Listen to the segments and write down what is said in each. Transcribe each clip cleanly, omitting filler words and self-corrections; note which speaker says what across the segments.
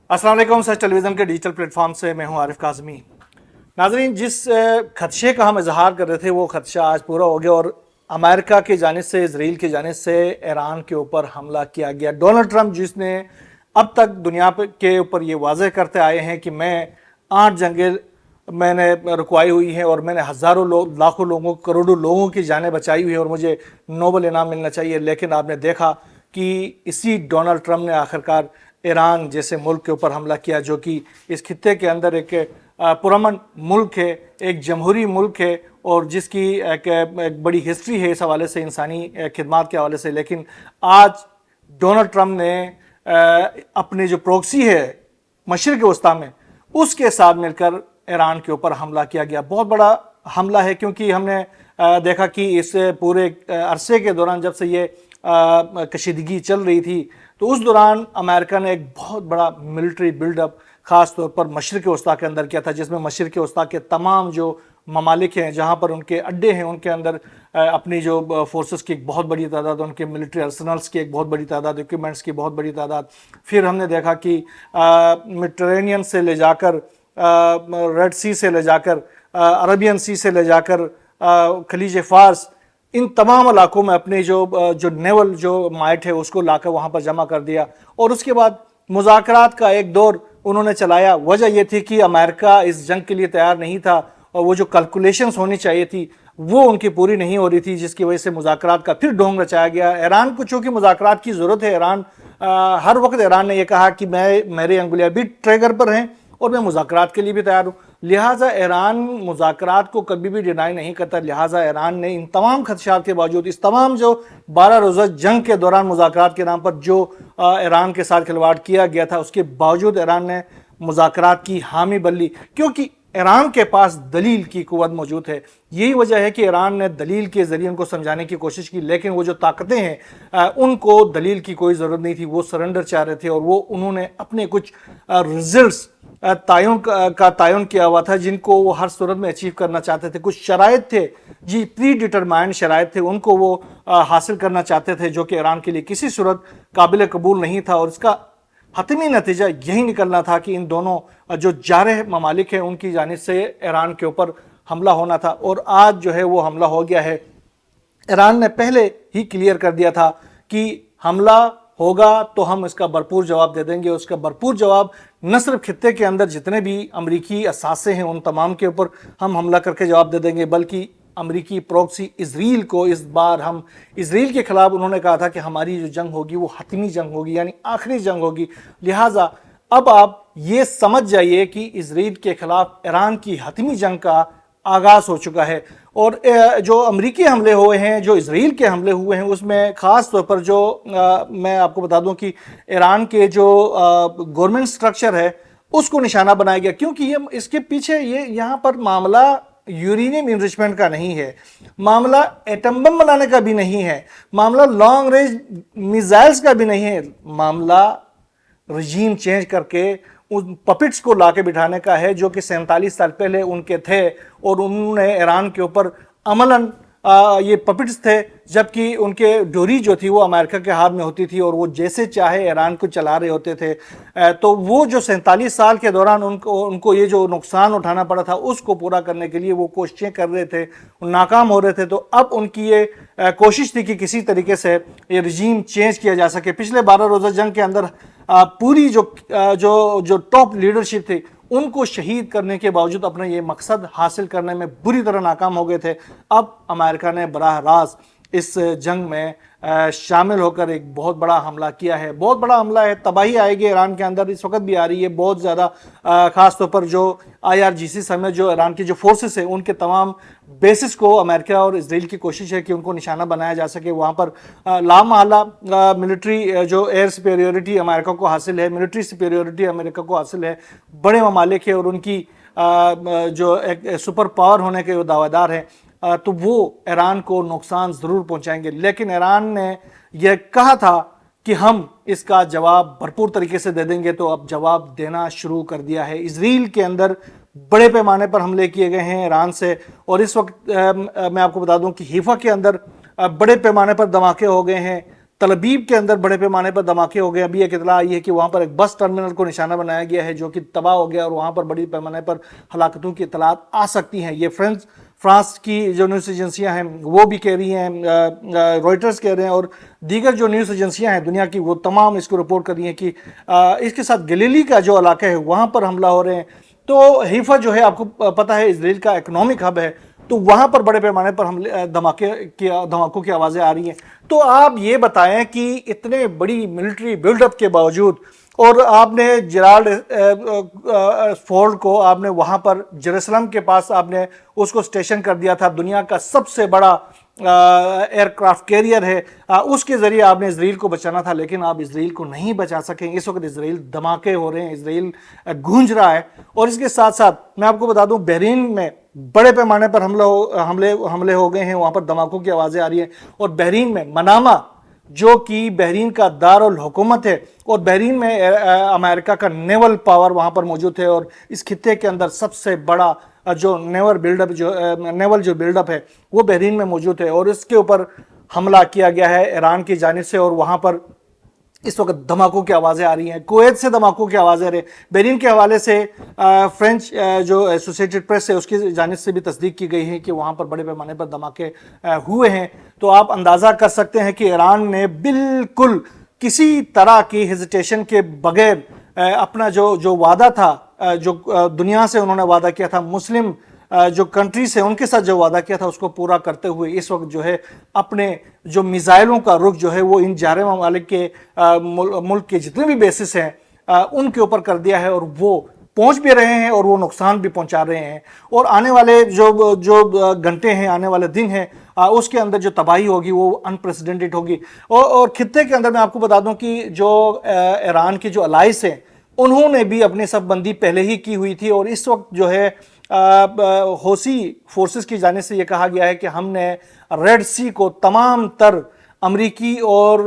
Speaker 1: अस्सलाम वालेकुम। सच टेलीविज़न के डिजिटल प्लेटफॉर्म से मैं हूं आरिफ काज़मी। नाज़रीन, जिस खदशे का हम इजहार कर रहे थे वो खदशा आज पूरा हो गया और अमेरिका की जानिब से, इसराइल की जानिब से ईरान के ऊपर हमला किया गया। डोनाल्ड ट्रंप जिसने अब तक दुनिया के ऊपर ये वाज़ेह करते आए हैं कि मैं 8 जंगें मैंने रुकवाई हुई हैं और मैंने हज़ारों लोग, लाखों लोगों, करोड़ों लोगों की जानें बचाई हुई हैं और मुझे नोबल इनाम मिलना चाहिए। लेकिन आपने देखा कि इसी डोनाल्ड ट्रंप ने आखिरकार ईरान जैसे मुल्क के ऊपर हमला किया, जो कि इस खित्ते के अंदर एक पुरअमन मुल्क है, एक जमहूरी मुल्क है और जिसकी एक बड़ी हिस्ट्री है इस हवाले से, इंसानी खिदमात के हवाले से। लेकिन आज डोनाल्ड ट्रंप ने अपने जो प्रोक्सी है मशरिक़ वस्ता में, उसके साथ मिलकर ईरान के ऊपर हमला किया गया। बहुत बड़ा हमला है क्योंकि हमने देखा कि इस पूरे अरसे के दौरान जब से ये कशीदगी चल रही थी तो उस दौरान अमेरिका ने एक बहुत बड़ा मिलिट्री बिल्डअप ख़ास तौर पर मशरिक़ वस्ता के अंदर किया था, जिसमें मशरिक़ वस्ता के तमाम जो ममालिक हैं, जहाँ पर उनके अड्डे हैं, उनके अंदर अपनी जो फोर्सेस की एक बहुत बड़ी तादाद, उनके मिलिट्री अर्सनल्स की एक बहुत बड़ी तादाद, इक्विपमेंट्स की बहुत बड़ी तादाद। फिर हमने देखा कि मेडिटेरेनियन से ले जाकर, रेड सी से ले जाकर, अरबियन सी से ले जाकर खलीज फ़ारस, इन तमाम इलाकों में अपने जो नेवल जो माइट है उसको लाकर वहाँ पर जमा कर दिया। और उसके बाद मुज़ाकरात का एक दौर उन्होंने चलाया। वजह यह थी कि अमेरिका इस जंग के लिए तैयार नहीं था और वो जो कैलकुलेशंस होनी चाहिए थी वो उनकी पूरी नहीं हो रही थी, जिसकी वजह से मुज़ाकरात का फिर ढोंग रचाया गया। ईरान को चूँकि मुज़ाकरात की ज़रूरत है, ईरान हर वक्त ईरान ने यह कहा कि मेरी अंगुलियाँ भी ट्रिगर पर हैं और मैं मुज़ाकरात के लिए भी तैयार हूँ। लिहाजा ईरान मुज़ाकरात को कभी भी डिनाई नहीं करता। लिहाजा ईरान ने इन तमाम खदशात के बावजूद, इस तमाम जो 12 रोज़ा जंग के दौरान मुज़ाकरात के नाम पर जो ईरान के साथ खिलवाड़ किया गया था, उसके बावजूद ईरान ने मुज़ाकरात की हामी भर ली, क्योंकि ईरान के पास दलील की कुव्वत मौजूद है। यही वजह है कि ईरान ने दलील के ज़रिए उनको समझाने की कोशिश की, लेकिन वो जो ताकतें हैं उनको दलील की कोई ज़रूरत नहीं थी। वो सरेंडर चाह रहे थे और वो उन्होंने अपने कुछ रिजल्ट्स तायुन किया हुआ था, जिनको वो हर सूरत में अचीव करना चाहते थे। कुछ शराइत थे जी, प्री डिटरमाइंड शराइत थे, उनको वो हासिल करना चाहते थे, जो कि ईरान के लिए किसी सूरत काबिल कबूल नहीं था। और इसका हतमी नतीजा यही निकलना था कि इन दोनों जो जारह ममालिक हैं उनकी जानिब से ईरान के ऊपर हमला होना था। और आज जो है वो हमला हो गया है। ईरान ने पहले ही क्लियर कर दिया था कि हमला होगा तो हम इसका भरपूर जवाब दे देंगे। उसका भरपूर जवाब न सिर्फ खित्ते के अंदर जितने भी अमरीकी असासे हैं उन तमाम के ऊपर हम हमला करके जवाब दे देंगे, बल्कि अमरीकी प्रॉक्सी इसराइल को, इस बार हम इसराइल के ख़िलाफ़ उन्होंने कहा था कि हमारी जो जंग होगी वो हतमी जंग होगी, यानी आखिरी जंग होगी। लिहाजा अब आप ये समझ जाइए कि इसराइल के ख़िलाफ़ ईरान की हतमी जंग का आगाज़ हो चुका है। और जो अमरीकी हमले हुए हैं, जो इसराइल के हमले हुए हैं, उसमें ख़ास तौर पर जो मैं आपको बता दूं कि ईरान के जो गवर्नमेंट स्ट्रक्चर है उसको निशाना बनाया गया, क्योंकि ये इसके पीछे ये यहाँ पर मामला यूरेनियम इनरिचमेंट का नहीं है, मामला एटम बम बनाने का भी नहीं है, मामला लॉन्ग रेंज मिसाइल्स का भी नहीं है, मामला रजीम चेंज करके उन पपिट्स को लाके बिठाने का है, जो कि 47 साल पहले उनके थे और उन्होंने ईरान के ऊपर अमलन ये पपिट्स थे, जबकि उनके डोरी जो थी वो अमेरिका के हाथ में होती थी और वो जैसे चाहे ईरान को चला रहे होते थे। तो वो जो 47 साल के दौरान उनको ये जो नुकसान उठाना पड़ा था उसको पूरा करने के लिए वो कोशिशें कर रहे थे, नाकाम हो रहे थे। तो अब उनकी ये कोशिश थी कि किसी तरीके से ये रजीम चेंज किया जा सके। पिछले 12 रोज़ा जंग के अंदर पूरी जो टॉप लीडरशिप थी उनको शहीद करने के बावजूद अपना ये मकसद हासिल करने में बुरी तरह नाकाम हो गए थे। अब अमेरिका ने बराह रास्त इस जंग में शामिल होकर एक बहुत बड़ा हमला किया है। बहुत बड़ा हमला है, तबाही आएगी ईरान के अंदर, इस वक्त भी आ रही है बहुत ज़्यादा। ख़ास तौर पर जो IRGC समेत जो ईरान की जो फोर्सेस है उनके तमाम बेसिस को अमेरिका और इसराइल की कोशिश है कि उनको निशाना बनाया जा सके। वहाँ पर लामहला मिलिट्री जो एयर सुपेरियोरिटी अमेरिका को हासिल है, मिलिट्री सुपेरियोरिटी अमेरिका को हासिल है, बड़े ममालिक है और उनकी जो एक सुपर पावर होने के वो दावेदार हैं, तो वो ईरान को नुकसान ज़रूर पहुंचाएंगे। लेकिन ईरान ने यह कहा था कि हम इसका जवाब भरपूर तरीके से दे देंगे, तो अब जवाब देना शुरू कर दिया है। इसराइल के अंदर बड़े पैमाने पर हमले किए गए हैं ईरान से, और इस वक्त मैं आपको बता दूं कि हीफा के अंदर बड़े पैमाने पर धमाके हो गए हैं। तलबीब के अंदर बड़े पैमाने पर धमाके हो गए। अभी एक इतला आई है कि वहाँ पर एक बस टर्मिनल को निशाना बनाया गया है जो कि तबाह हो गया और वहाँ पर बड़ी पैमाने पर हलाकतों की इतलात आ सकती हैं। ये फ्रांस की जो न्यूज़ एजेंसियां हैं वो भी कह रही हैं, रॉयटर्स कह रहे हैं और दीगर जो न्यूज़ एजेंसियां हैं दुनिया की वो तमाम इसको रिपोर्ट कर रही हैं कि इसके साथ गलीली का जो इलाका है वहाँ पर हमला हो रहे हैं। तो हैफा जो है आपको पता है इजराइल का इकोनॉमिक हब है, तो वहाँ पर बड़े पैमाने पर हमले धमाकों की आवाज़ें आ रही हैं। तो आप ये बताएं कि इतने बड़ी मिलिट्री बिल्डअप के बावजूद और आपने जेराल्ड फोर्ड को आपने वहाँ पर जेरूसलम के पास आपने उसको स्टेशन कर दिया था, दुनिया का सबसे बड़ा एयरक्राफ्ट कैरियर है, उसके ज़रिए आपने इजराइल को बचाना था, लेकिन आप इजराइल को नहीं बचा सकें। इस वक्त इजराइल धमाके हो रहे हैं, इजराइल गूंज रहा है। और इसके साथ साथ मैं आपको बता दूं बहरीन में बड़े पैमाने पर हमले हो गए हैं, वहाँ पर धमाकों की आवाज़ें आ रही हैं। और बहरीन में मनामा जो कि बहरीन का दारुल हुकूमत है और बहरीन में अमेरिका का नेवल पावर वहाँ पर मौजूद है और इस खित्ते के अंदर सबसे बड़ा जो नेवल जो बिल्डअप है वो बहरीन में मौजूद है और इसके ऊपर हमला किया गया है ईरान की जानिब से और वहाँ पर इस वक्त धमाकों की आवाज़ें आ रही हैं। कुवैत से धमाकों की आवाज़ें आ रही हैं। बहरीन के हवाले से फ्रेंच जो एसोसिएटेड प्रेस है उसकी जानिब से भी तस्दीक की गई है कि वहाँ पर बड़े पैमाने पर धमाके हुए हैं। तो आप अंदाज़ा कर सकते हैं कि ईरान ने बिल्कुल किसी तरह की हेजिटेशन के बगैर अपना जो वादा था, जो दुनिया से उन्होंने वादा किया था, मुस्लिम जो कंट्रीज है उनके साथ जो वादा किया था उसको पूरा करते हुए इस वक्त जो है अपने जो मिसाइलों का रुख जो है वो इन जारे ममालिक के मुल्क के जितने भी बेसिस हैं उनके ऊपर कर दिया है और वो पहुंच भी रहे हैं और वो नुकसान भी पहुंचा रहे हैं। और आने वाले जो घंटे हैं, आने वाले दिन हैं, उसके अंदर जो तबाही होगी वो अनप्रेसिडेंटेड होगी। और खित्ते के अंदर मैं आपको बता दूं कि जो ईरान की जो अलाइस है उन्होंने भी अपनी सबबंदी पहले ही की हुई थी और इस वक्त जो है हौसी फोर्सेस की जाने से ये कहा गया है कि हमने रेड सी को तमाम तर अमरीकी और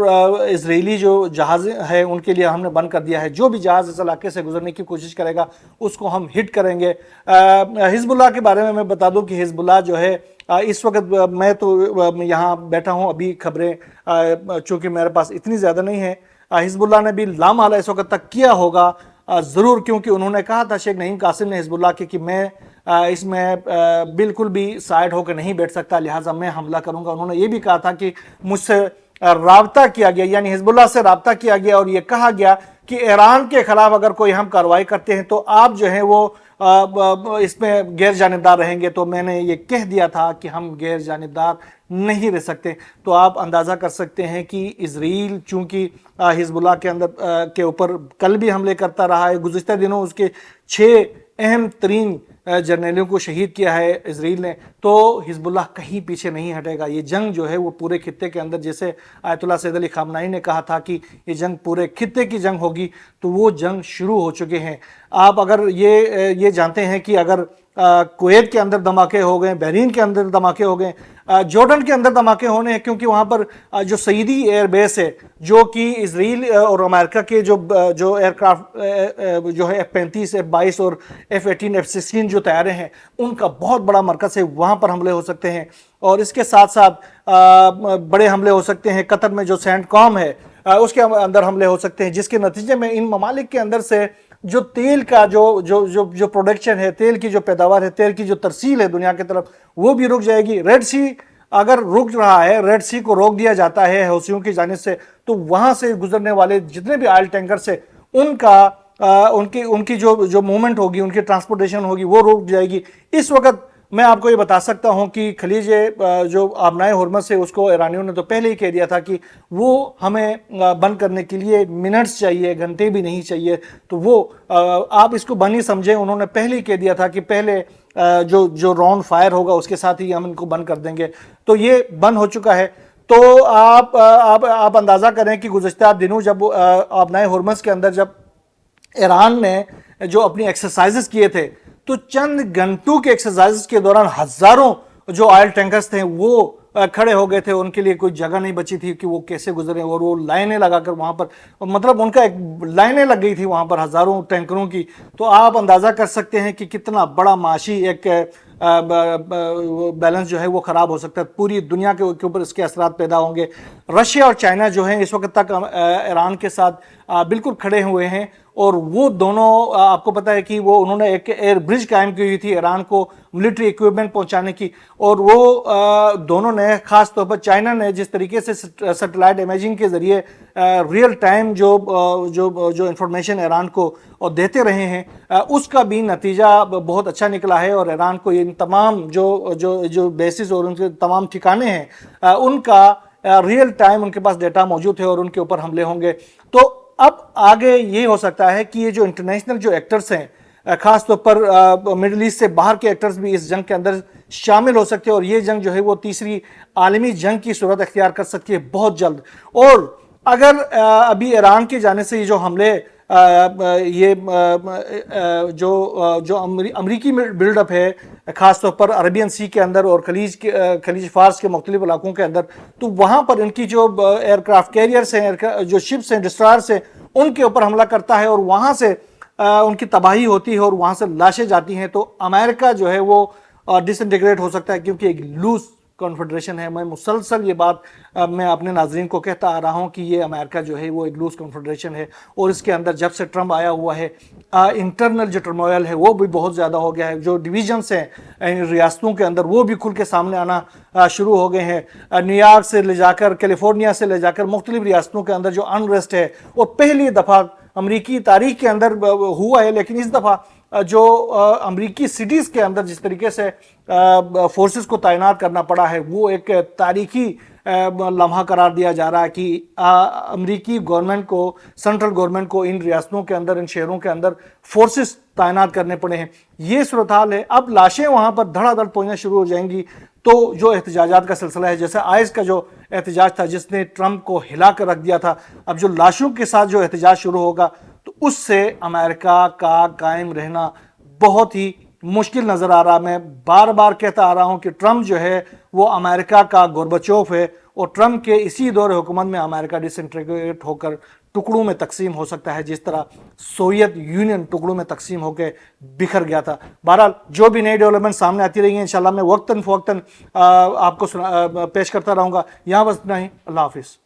Speaker 1: इजरायली जो जहाज़ है उनके लिए हमने बंद कर दिया है। जो भी जहाज़ इस इलाके से गुजरने की कोशिश करेगा उसको हम हिट करेंगे। हिजबुल्लाह के बारे में मैं बता दूं कि हिजबुल्लाह जो है इस वक्त मैं तो यहाँ बैठा हूँ, अभी खबरें चूँकि मेरे पास इतनी ज़्यादा नहीं है, हिजबुल्लाह ने भी लामहला इस वक्त तक किया होगा ज़रूर, क्योंकि उन्होंने कहा था शेख नईम कासिम ने हिजबुल्लाह के कि मैं इसमें बिल्कुल भी साइड होकर नहीं बैठ सकता, लिहाजा मैं हमला करूंगा। उन्होंने ये भी कहा था कि मुझसे राब्ता किया गया, यानी हिजबुल्लाह से राब्ता किया गया और ये कहा गया कि ईरान के खिलाफ अगर कोई हम कार्रवाई करते हैं तो आप जो है वो इसमें गैर जानिबदार रहेंगे। तो मैंने ये कह दिया था कि हम गैर जानिबदार नहीं रह सकते। तो आप अंदाज़ा कर सकते हैं कि इजराइल चूँकि हिजबुल्लाह के अंदर के ऊपर कल भी हमले करता रहा है, गुज़िश्ता दिनों उसके 6 अहम तरीन जर्नैलियों को शहीद किया है इजराइल ने, तो हिजबुल्लाह कहीं पीछे नहीं हटेगा। ये जंग जो है वो पूरे खित्ते के अंदर, जैसे आयतुल्लाह सैयद अली खामनाई ने कहा था कि ये जंग पूरे खित्ते की जंग होगी, तो वो जंग शुरू हो चुके हैं। आप अगर ये जानते हैं कि अगर कुवैत के अंदर धमाके हो गए, बहरीन के अंदर धमाके हो गए, जॉर्डन के अंदर धमाके होने हैं, क्योंकि वहाँ पर जो सईदी एयरबेस है जो कि इजराइल और अमेरिका के जो एयरक्राफ्ट जो है F-35, F-22 और F-18, F-16 जो तैयारे हैं उनका बहुत बड़ा मरकज़ है, वहाँ पर हमले हो सकते हैं। और इसके साथ साथ बड़े हमले हो सकते हैं, कतर में जो सेंटकॉम है उसके अंदर हमले हो सकते हैं, जिसके नतीजे में इन ममालिक के अंदर से जो तेल का जो प्रोडक्शन है, तेल की जो पैदावार है, तेल की जो तरसील है दुनिया की तरफ, वो भी रुक जाएगी। रेड सी अगर रुक रहा है, रेड सी को रोक दिया जाता है हौसियों की जानिब से, तो वहाँ से गुजरने वाले जितने भी ऑयल टैंकर्स है उनकी जो मूवमेंट होगी, उनकी ट्रांसपोर्टेशन होगी, वो रुक जाएगी। इस वक्त मैं आपको ये बता सकता हूँ कि खलीज जो आबनाए हुर्मस है उसको ईरानियों ने तो पहले ही कह दिया था कि वो हमें बंद करने के लिए मिनट्स चाहिए, घंटे भी नहीं चाहिए। तो वो आप इसको बंद ही समझें, उन्होंने पहले ही कह दिया था कि पहले जो राउंड फायर होगा उसके साथ ही हम इनको बंद कर देंगे। तो ये बंद हो चुका है। तो आप अंदाज़ा करें कि गुज़श्ता दिनों जब आबनाए हुर्मस के अंदर जब ईरान ने जो अपनी एक्सरसाइजेस किए थे, तो चंद घंटों के एक्सरसाइज के दौरान हजारों जो ऑयल टैंकर्स थे वो کھڑے ہو گئے تھے, ان کے لیے کوئی جگہ نہیں بچی تھی کہ وہ کیسے گزرے, اور وہ لائنیں لگا کر وہاں پر, مطلب ان کا ایک لائنیں لگ گئی تھی وہاں پر ہزاروں ٹینکروں کی. تو آپ اندازہ کر سکتے ہیں کہ کتنا بڑا معاشی ایک بیلنس جو ہے وہ خراب ہو سکتا ہے, پوری دنیا کے اوپر اس کے اثرات پیدا ہوں گے. رشیا اور چائنا جو ہیں اس وقت تک ایران کے ساتھ بالکل کھڑے ہوئے ہیں, اور وہ دونوں آپ کو پتہ ہے کہ وہ انہوں نے ایک ایئر برج قائم کی ہوئی تھی ایران کو ملٹری ایکوپمنٹ پہنچانے کی, اور وہ دونوں نے خاص طور پر چائنا نے جس طریقے سے سیٹلائٹ امیجنگ کے ذریعے ریئل ٹائم جو انفارمیشن ایران کو دیتے رہے ہیں, اس کا بھی نتیجہ بہت اچھا نکلا ہے, اور ایران کو ان تمام جو بیسز اور ان کے تمام ٹھکانے ہیں ان کا ریئل ٹائم ان کے پاس ڈیٹا موجود ہے, اور ان کے اوپر حملے ہوں گے. تو اب آگے یہ ہو سکتا ہے کہ یہ جو انٹرنیشنل جو ایکٹرز ہیں, خاص طور پر مڈل ایسٹ سے باہر کے ایکٹرز بھی اس جنگ کے اندر شامل ہو سکتے ہیں, اور یہ جنگ جو ہے وہ تیسری عالمی جنگ کی صورت اختیار کر سکتی ہے بہت جلد. اور اگر ابھی ایران کی جانب سے یہ جو حملے یہ جو امریکی بلڈ اپ ہے خاص طور پر عربین سی کے اندر اور خلیج فارس کے مختلف علاقوں کے اندر, تو وہاں پر ان کی جو ایئر کرافٹ کیریئرز ہیں, جو شپس ہیں, ڈسٹرائرز ہیں, ان کے اوپر حملہ کرتا ہے, اور وہاں سے ان کی تباہی ہوتی ہے, اور وہاں سے لاشیں جاتی ہیں. تو امریکہ جو ہے وہ ڈس انٹیگریٹ ہو سکتا ہے, کیونکہ ایک لوز کانفیڈریشن ہے. میں مسلسل یہ بات میں اپنے ناظرین کو کہتا آ رہا ہوں کہ یہ امریکہ جو ہے وہ ایک لوز کانفیڈریشن ہے, اور اس کے اندر جب سے ٹرمپ آیا ہوا ہے انٹرنل جو ٹرموئل ہے وہ بھی بہت زیادہ ہو گیا ہے. جو ڈویژنس ہیں ریاستوں کے اندر وہ بھی کھل کے سامنے آنا شروع ہو گئے ہیں. نیو یارک سے لے جا کر کیلیفورنیا سے لے جا کر مختلف ریاستوں کے اندر جو انریسٹ ہے وہ پہلی دفعہ امریکی تاریخ کے اندر ہوا ہے, لیکن اس دفعہ جو امریکی سٹیز کے اندر جس طریقے سے فورسز کو تعینات کرنا پڑا ہے وہ ایک تاریخی لمحہ قرار دیا جا رہا ہے کہ امریکی گورنمنٹ کو, سینٹرل گورنمنٹ کو ان ریاستوں کے اندر, ان شہروں کے اندر فورسز تعینات کرنے پڑے ہیں. یہ صورتحال ہے. اب لاشیں وہاں پر دھڑا دھڑ پہنچنا شروع ہو جائیں گی, تو جو احتجاجات کا سلسلہ ہے, جیسے آئس کا جو احتجاج تھا جس نے ٹرمپ کو ہلا کر رکھ دیا تھا, اب جو لاشوں کے ساتھ جو احتجاج شروع ہوگا تو اس سے امریکہ کا قائم رہنا بہت ہی مشکل نظر آ رہا. میں بار بار کہتا آ رہا ہوں کہ ٹرمپ جو ہے وہ امریکہ کا گورباچوف ہے, اور ٹرمپ کے اسی دور حکومت میں امریکہ ڈس انٹیگریٹ ہو کر ٹکڑوں میں تقسیم ہو سکتا ہے, جس طرح سوویت یونین ٹکڑوں میں تقسیم ہو کے بکھر گیا تھا. بہرحال جو بھی نئی ڈیولپمنٹ سامنے آتی رہی ہیں انشاءاللہ میں وقتاً فوقتاً آپ کو پیش کرتا رہوں گا. یہاں بس اتنا ہی. اللہ حافظ.